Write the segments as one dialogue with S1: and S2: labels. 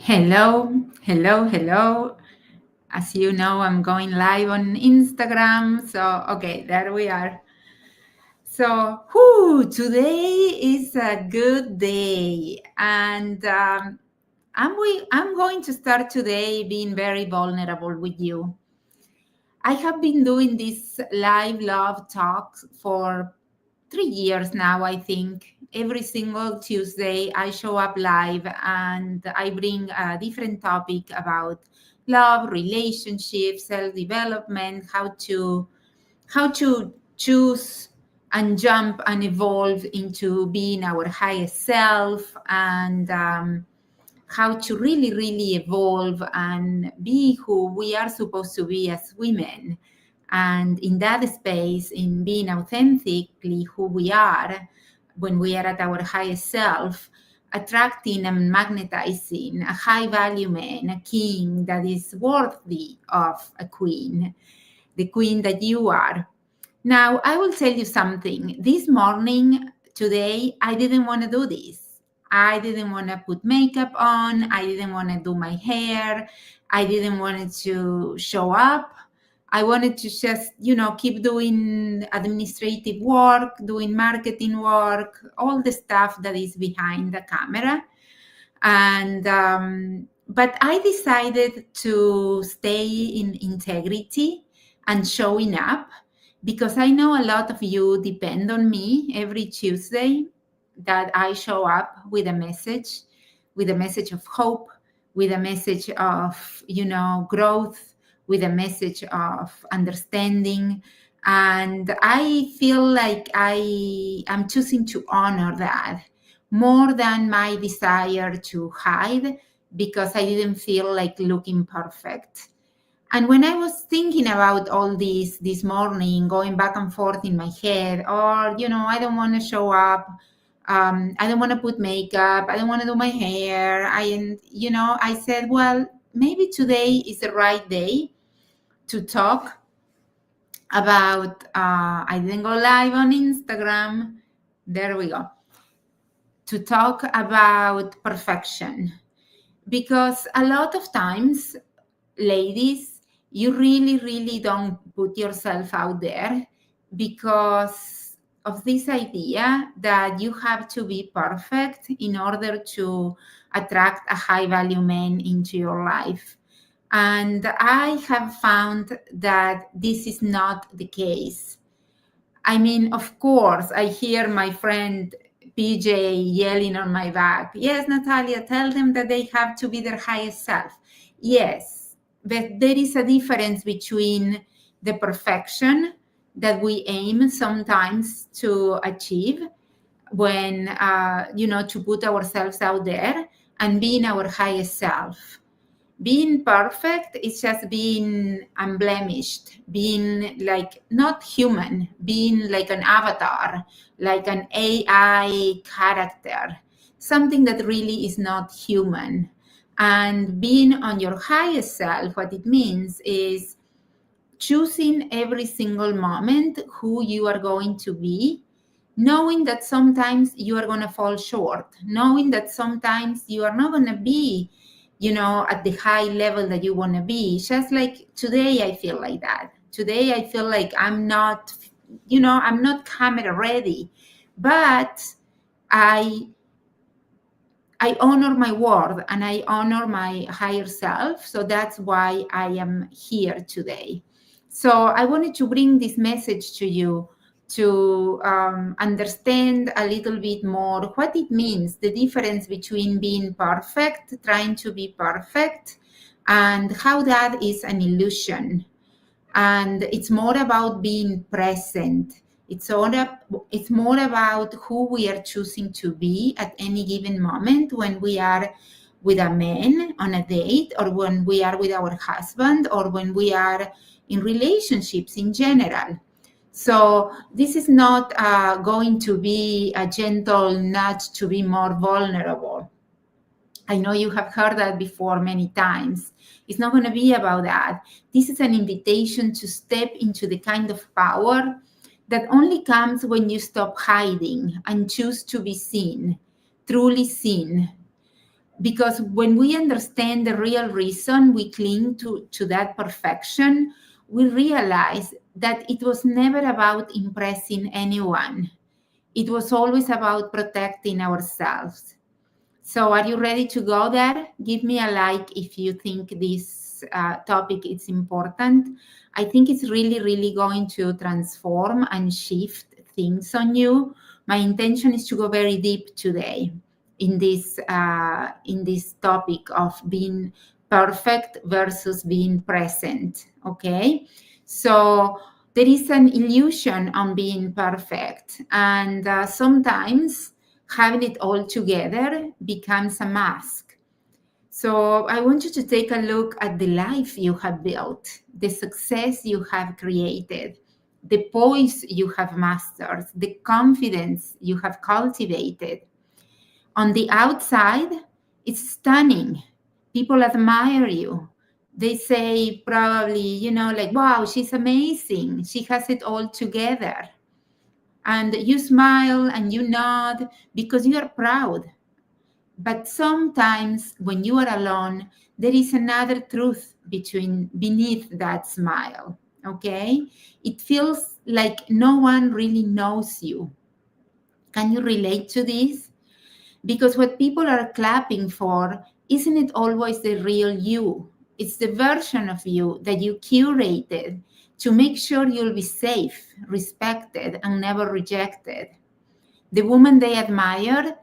S1: Hello, hello, hello. As you know, I'm going live on Instagram. So, okay, there we are. So, today is a good day. And I'm going to start today being very vulnerable with you. I have been doing this live love talks for 3 years now, I think. Every single Tuesday, I show up live and I bring a different topic about love, relationships, self-development, how to choose and jump and evolve into being our highest self, and how to really, really evolve and be who we are supposed to be as women. And in that space, in being authentically who we are, when we are at our highest self, attracting and magnetizing a high value man, a king that is worthy of a queen, the queen that you are. Now, I will tell you something. This morning, today, I didn't want to do this. I didn't want to put makeup on. I didn't want to do my hair. I didn't want to show up. I wanted to just, keep doing administrative work, doing marketing work, all the stuff that is behind the camera. And, but I decided to stay in integrity and showing up, because I know a lot of you depend on me every Tuesday, that I show up with a message of hope, with a message of, growth, with a message of understanding. And I feel like I am choosing to honor that more than my desire to hide, because I didn't feel like looking perfect. And when I was thinking about all this morning, going back and forth in my head, or, I don't want to show up. I don't want to put makeup. I don't want to do my hair. I said, well, maybe today is the right day to talk about, I didn't go live on Instagram. There we go. To talk about perfection. Because a lot of times, ladies, you really, really don't put yourself out there because of this idea that you have to be perfect in order to attract a high value man into your life. And I have found that this is not the case. I mean, of course, I hear my friend PJ yelling on my back. Yes, Natalia, tell them that they have to be their highest self. Yes, but there is a difference between the perfection that we aim sometimes to achieve when, to put ourselves out there, and being our highest self. Being perfect is just being unblemished, being like not human, being like an avatar, like an AI character, something that really is not human. And being on your highest self, what it means is choosing every single moment who you are going to be, knowing that sometimes you are going to fall short, knowing that sometimes you are not going to be, at the high level that you want to be. Just like today, I feel like that. Today, I feel like I'm not, I'm not camera ready, but I honor my word and I honor my higher self. So that's why I am here today. So I wanted to bring this message to you to understand a little bit more what it means, the difference between being perfect, trying to be perfect, and how that is an illusion. And it's more about being present. It's more about who we are choosing to be at any given moment, when we are with a man on a date, or when we are with our husband, or when we are in relationships in general. So this is not going to be a gentle nudge to be more vulnerable. I know you have heard that before many times. It's not going to be about that. This is an invitation to step into the kind of power that only comes when you stop hiding and choose to be seen, truly seen. Because when we understand the real reason we cling to that perfection, we realize that it was never about impressing anyone. It was always about protecting ourselves. So are you ready to go there? Give me a like if you think this topic is important. I think it's really, really going to transform and shift things on you. My intention is to go very deep today in this topic of being perfect versus being present. Okay, so there is an illusion on being perfect, and sometimes having it all together becomes a mask. So I want you to take a look at the life you have built, the success you have created, the poise you have mastered, the confidence you have cultivated. On the outside, it's stunning. People admire you. They say probably, like, wow, she's amazing. She has it all together. And you smile and you nod because you are proud. But sometimes when you are alone, there is another truth beneath that smile. Okay? It feels like no one really knows you. Can you relate to this? Because what people are clapping for, isn't it always the real you? It's the version of you that you curated to make sure you'll be safe, respected, and never rejected. The woman they admire,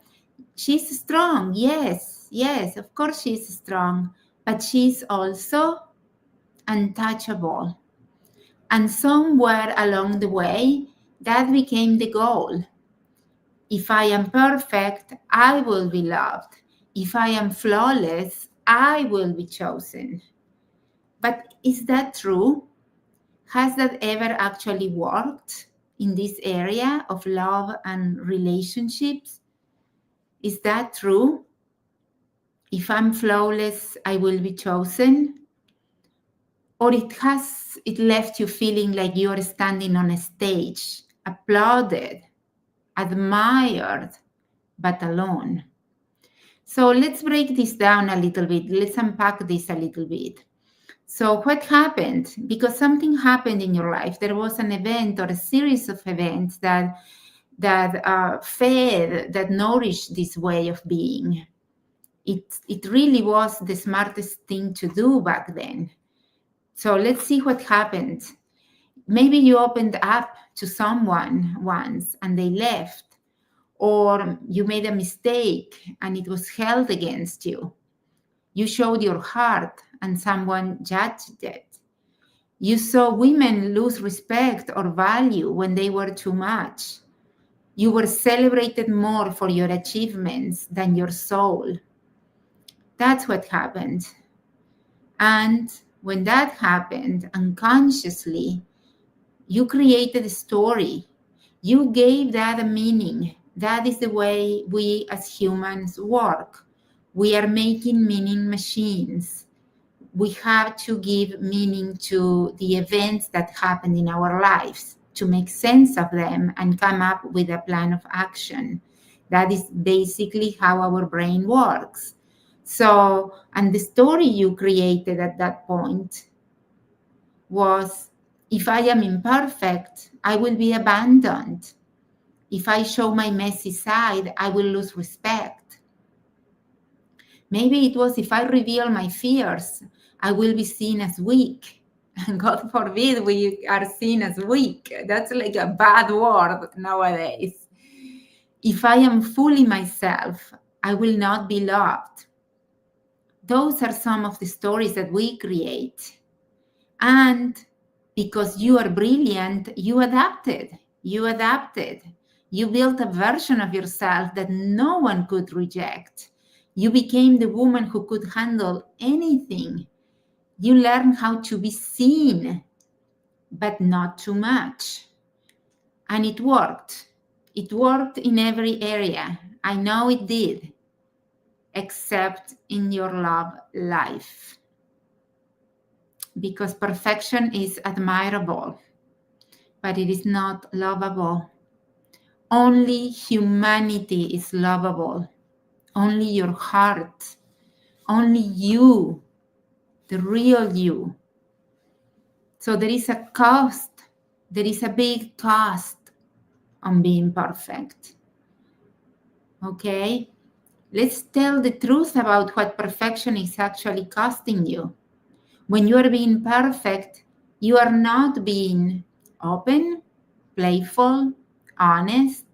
S1: she's strong. Yes, of course she's strong, but she's also untouchable. And somewhere along the way, that became the goal. If I am perfect, I will be loved. If I am flawless, I will be chosen. But is that true? Has that ever actually worked in this area of love and relationships? Is that true? If I'm flawless, I will be chosen? Or it left you feeling like you are standing on a stage, applauded, admired, but alone? So let's break this down a little bit. Let's unpack this a little bit. So what happened? Because something happened in your life. There was an event or a series of events that fed, that nourished this way of being. It really was the smartest thing to do back then. So let's see what happened. Maybe you opened up to someone once and they left. Or you made a mistake and it was held against you. You showed your heart and someone judged it. You saw women lose respect or value when they were too much. You were celebrated more for your achievements than your soul. That's what happened. And when that happened, unconsciously, you created a story. You gave that a meaning. That is the way we as humans work. We are making meaning machines. We have to give meaning to the events that happen in our lives to make sense of them and come up with a plan of action. That is basically how our brain works. So, and the story you created at that point was, if I am imperfect, I will be abandoned. If I show my messy side, I will lose respect. Maybe it was, if I reveal my fears, I will be seen as weak. And God forbid we are seen as weak. That's like a bad word nowadays. If I am fully myself, I will not be loved. Those are some of the stories that we create. And because you are brilliant, you adapted. You built a version of yourself that no one could reject. You became the woman who could handle anything. You learned how to be seen, but not too much. And it worked. It worked in every area. I know it did, except in your love life. Because perfection is admirable, but it is not lovable. Only humanity is lovable. Only your heart only you, the real you. So there is a cost, there is a big cost on being perfect. Okay? Let's tell the truth about what perfection is actually costing you. When you are being perfect, you are not being open, playful, honest,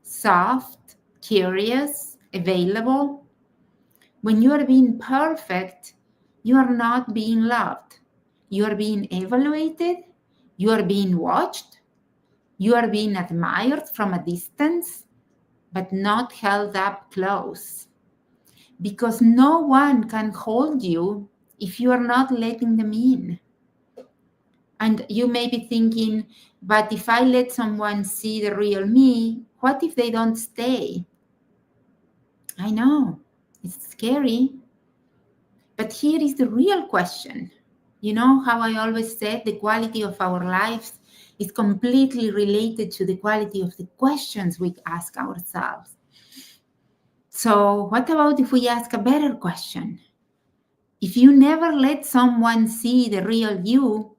S1: soft, curious, available. When you are being perfect, you are not being loved. You are being evaluated. You are being watched. You are being admired from a distance, but not held up close. Because no one can hold you if you are not letting them in. And you may be thinking, but if I let someone see the real me, what if they don't stay? I know, it's scary. But here is the real question. You know how I always said the quality of our lives is completely related to the quality of the questions we ask ourselves. So, what about if we ask a better question? If you never let someone see the real you,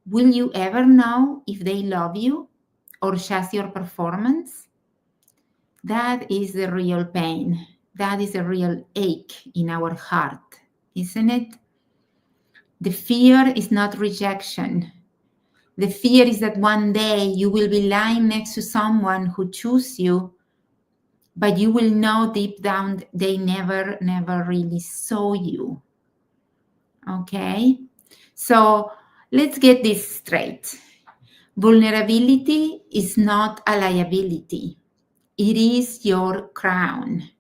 S1: will you ever know if they love you or just your performance? That is the real pain. That is a real ache in our heart, isn't it? The fear is not rejection. The fear is that one day you will be lying next to someone who chooses you, but you will know deep down they never really saw you. Okay? So let's get this straight. Vulnerability is not a liability. It is your crown.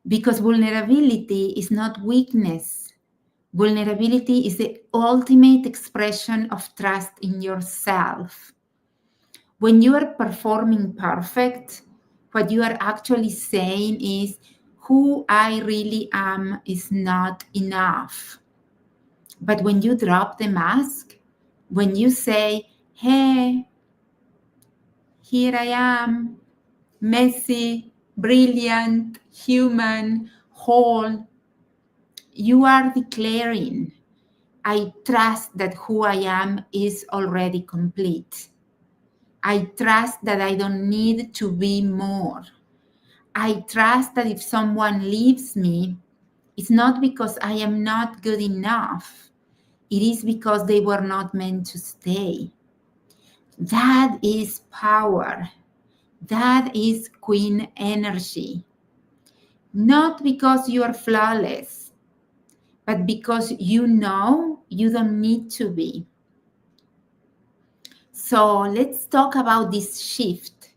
S1: Because vulnerability is not weakness. Vulnerability is the ultimate expression of trust in yourself. When you are performing perfect, what you are actually saying is, who I really am is not enough. But when you drop the mask, when you say, hey, here I am, messy, brilliant, human, whole, you are declaring, I trust that who I am is already complete. I trust that I don't need to be more. I trust that if someone leaves me, it's not because I am not good enough. It is because they were not meant to stay. That is power. That is queen energy. Not because you are flawless, but because you know you don't need to be. So let's talk about this shift.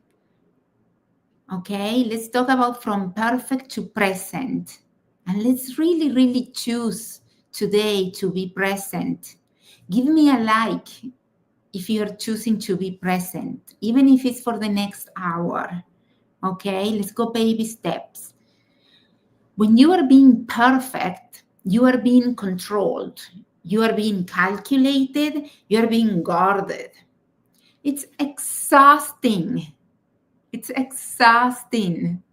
S1: Okay, let's talk about from perfect to present. And let's really choose today to be present. Give me a like if you're choosing to be present, even if it's for the next hour. Okay, let's go baby steps. When you are being perfect, you are being controlled, you are being calculated, you are being guarded. It's exhausting. It's exhausting.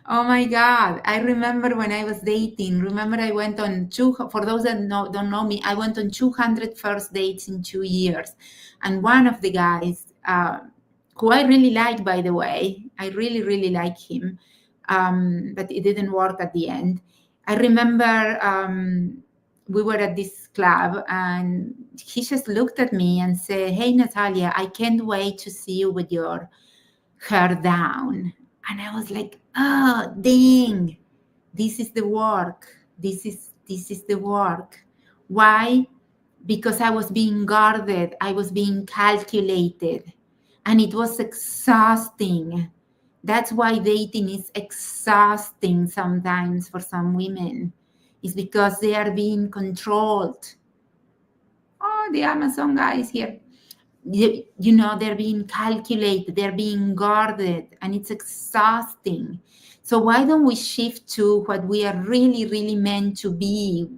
S1: Oh my God. I remember when I was dating. Remember, I went on for those that don't know me, I went on 200 first dates in 2 years. And one of the guys, who I really like, by the way, I really like him, but it didn't work at the end. I remember we were at this club and he just looked at me and said, hey, Natalia, I can't wait to see you with your hair down. And I was like, oh, dang, this is the work. This is the work. Why? Because I was being guarded. I was being calculated. And it was exhausting. That's why dating is exhausting sometimes for some women. It's because they are being controlled. Oh, the Amazon guy is here. You know, they're being calculated, they're being guarded, and it's exhausting. So why don't we shift to what we are really meant to be,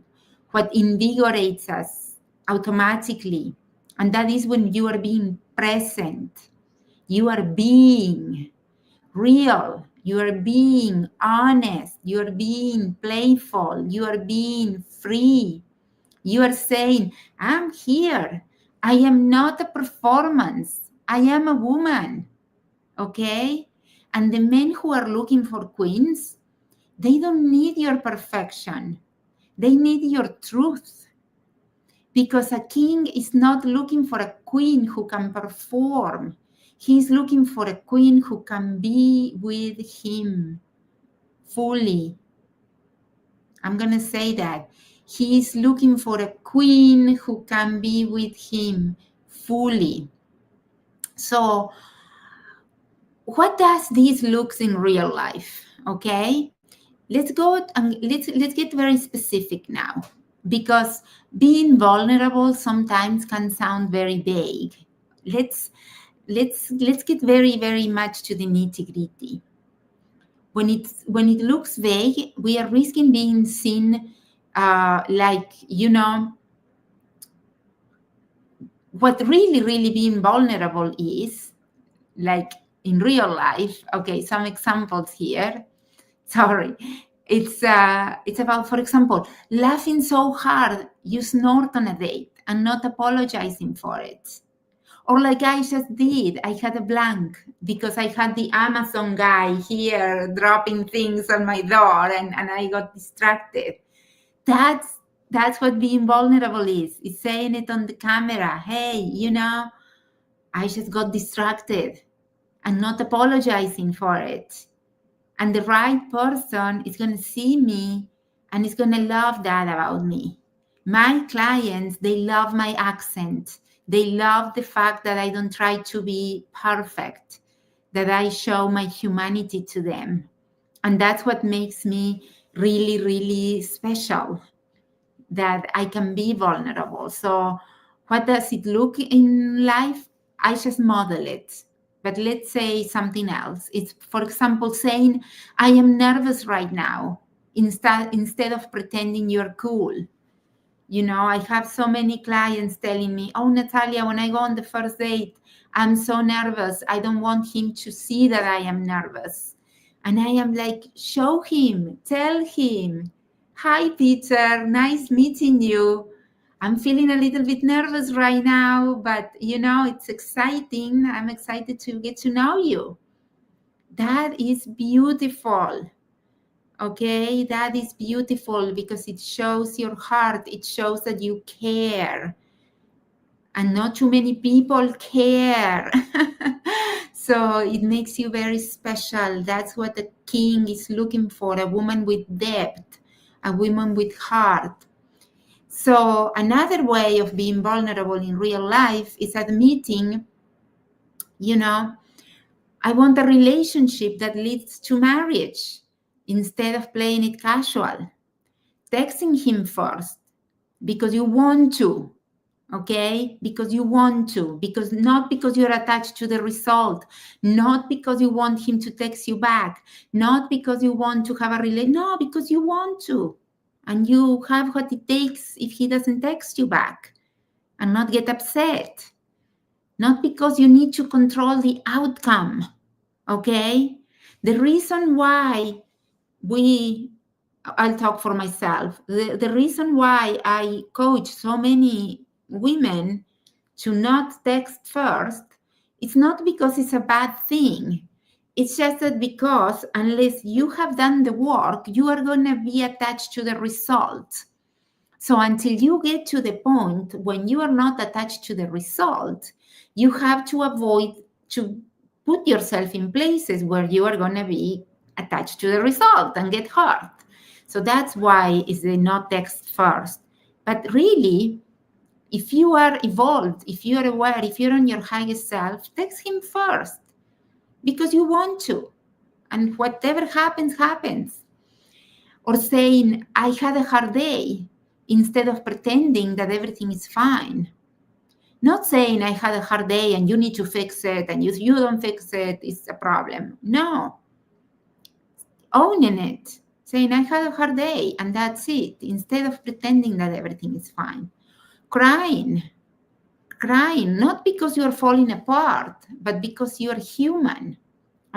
S1: what invigorates us automatically? And that is when you are being present, you are being real, You are being honest. You are being playful. You are being free. You are saying, I'm here. I am not a performance. I am a woman. Okay? And the men who are looking for queens, they don't need your perfection. They need your truth. Because a king is not looking for a queen who can perform. He's looking for a queen who can be with him fully. I'm going to say that. He's looking for a queen who can be with him fully. So, what does this looks in real life? Okay, let's go and let's get very specific now, because being vulnerable sometimes can sound very vague. Let's get very much to the nitty-gritty. When it looks vague, we are risking being seen like, what really being vulnerable is, like in real life. Okay, some examples here. Sorry. It's about, for example, laughing so hard you snort on a date and not apologizing for it. Or like I just did, I had a blank because I had the Amazon guy here dropping things on my door and I got distracted. That's what being vulnerable is. It's saying it on the camera. Hey, I just got distracted and not apologizing for it. And the right person is going to see me and is going to love that about me. My clients, they love my accent. They love the fact that I don't try to be perfect, that I show my humanity to them. And that's what makes me really special, that I can be vulnerable. So what does it look in life? I just model it. But let's say something else. It's, for example, saying, I am nervous right now, instead of pretending you're cool. I have so many clients telling me, oh, Natalia, when I go on the first date, I'm so nervous. I don't want him to see that I am nervous. And I am like, show him, tell him, hi, Peter, nice meeting you. I'm feeling a little bit nervous right now, but it's exciting. I'm excited to get to know you. That is beautiful. Okay, that is beautiful because it shows your heart. It shows that you care. And not too many people care. So it makes you very special. That's what a king is looking for, a woman with depth, a woman with heart. So another way of being vulnerable in real life is admitting, I want a relationship that leads to marriage instead of playing it casual. Texting him first because you want to, okay? Because you want to, not because you're attached to the result, not because you want him to text you back, not because you want to have a relationship, no, because you want to. And you have what it takes if he doesn't text you back, and not get upset. Not because you need to control the outcome, okay? The reason why I'll talk for myself. The reason why I coach so many women to not text first, it's not because it's a bad thing. It's just that because unless you have done the work, you are going to be attached to the result. So until you get to the point when you are not attached to the result, you have to avoid to put yourself in places where you are going to be attached to the result and get hurt. So that's why it's the not text first. But really, if you are evolved, if you are aware, if you're on your highest self, text him first because you want to. And whatever happens, happens. Or saying, I had a hard day, instead of pretending that everything is fine. Not saying I had a hard day and you need to fix it, and if you don't fix it, it's a problem. No. Owning it. Saying I had a hard day and that's it, instead of pretending that everything is fine. Crying, not because you're falling apart, but because you're human.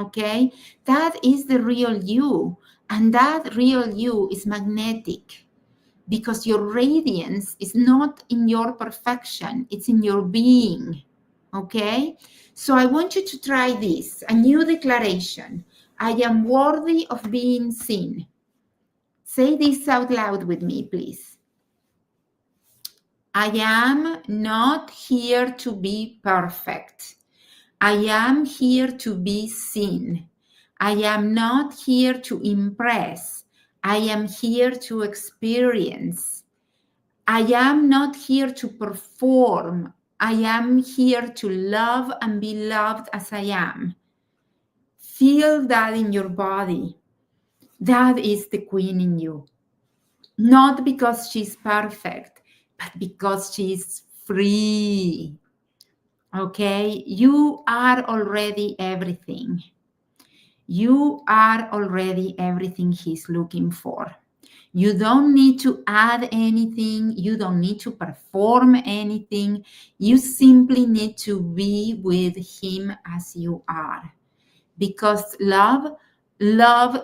S1: Okay, that is the real you, and that real you is magnetic because your radiance is not in your perfection, it's in your being. Okay, so I want you to try this, a new declaration. I am worthy of being seen. Say this out loud with me, please. I am not here to be perfect. I am here to be seen. I am not here to impress. I am here to experience. I am not here to perform. I am here to love and be loved as I am. Feel that in your body. That is the queen in you. Not because she's perfect, but because she's free. Okay? You are already everything. You are already everything he's looking for. You don't need to add anything. You don't need to perform anything. You simply need to be with him as you are. Because love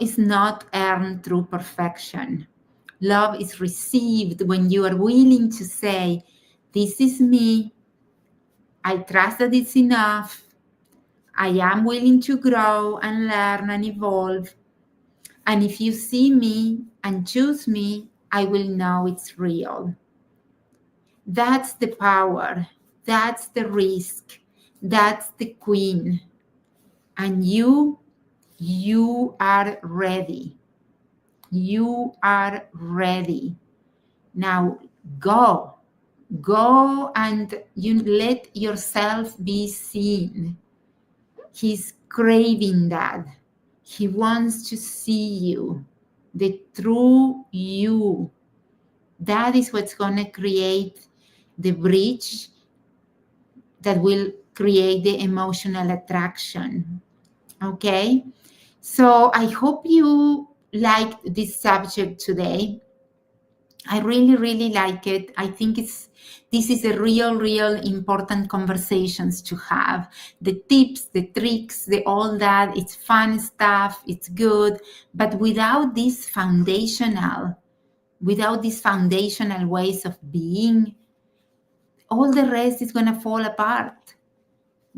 S1: is not earned through perfection. Love is received when you are willing to say, this is me. I trust that it's enough. I am willing to grow and learn and evolve. And if you see me and choose me, I will know it's real. That's the power. That's the risk. That's the queen. And you are ready. You are ready. Now go and you let yourself be seen. He's craving that. He wants to see you, the true you. That is what's going to create the bridge that will create the emotional attraction. Okay? So I hope you liked this subject today. I really like it. I think this is a real important conversations to have. The tips, the tricks, all that, it's fun stuff, it's good, but without these foundational ways of being, all the rest is going to fall apart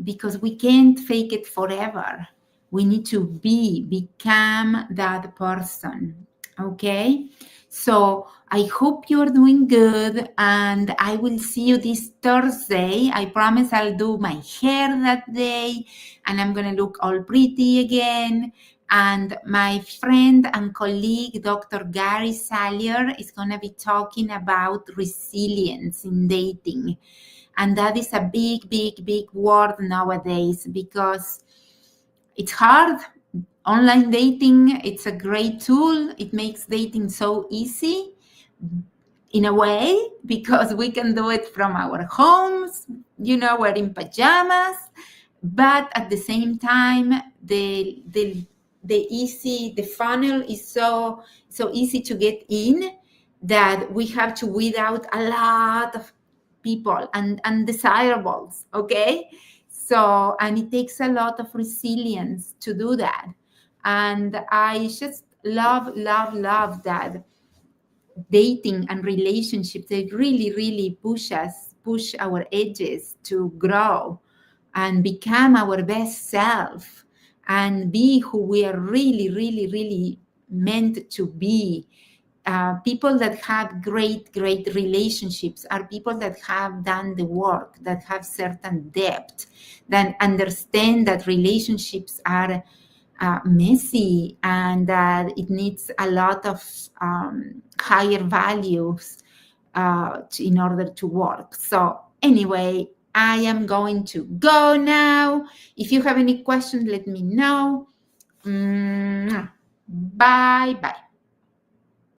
S1: because we can't fake it forever. We need to become that person. Okay? So I hope you're doing good, and I will see you this Thursday. I promise I'll do my hair that day, and I'm going to look all pretty again. And my friend and colleague, Dr. Gary Salier, is going to be talking about resilience in dating. And that is a big word nowadays because it's hard. Online dating, it's a great tool. It makes dating so easy in a way because we can do it from our homes, we're in pajamas. But at the same time, the funnel is so easy to get in that we have to weed out a lot of people and undesirables. Okay, so and it takes a lot of resilience to do that. And I just love that dating and relationships, they really push our edges to grow and become our best self and be who we are really meant to be. People that have great relationships are people that have done the work, that have certain depth, that understand that relationships are messy and that it needs a lot of higher values in order to work. So anyway, I am going to go now. If you have any questions, let me know. Bye.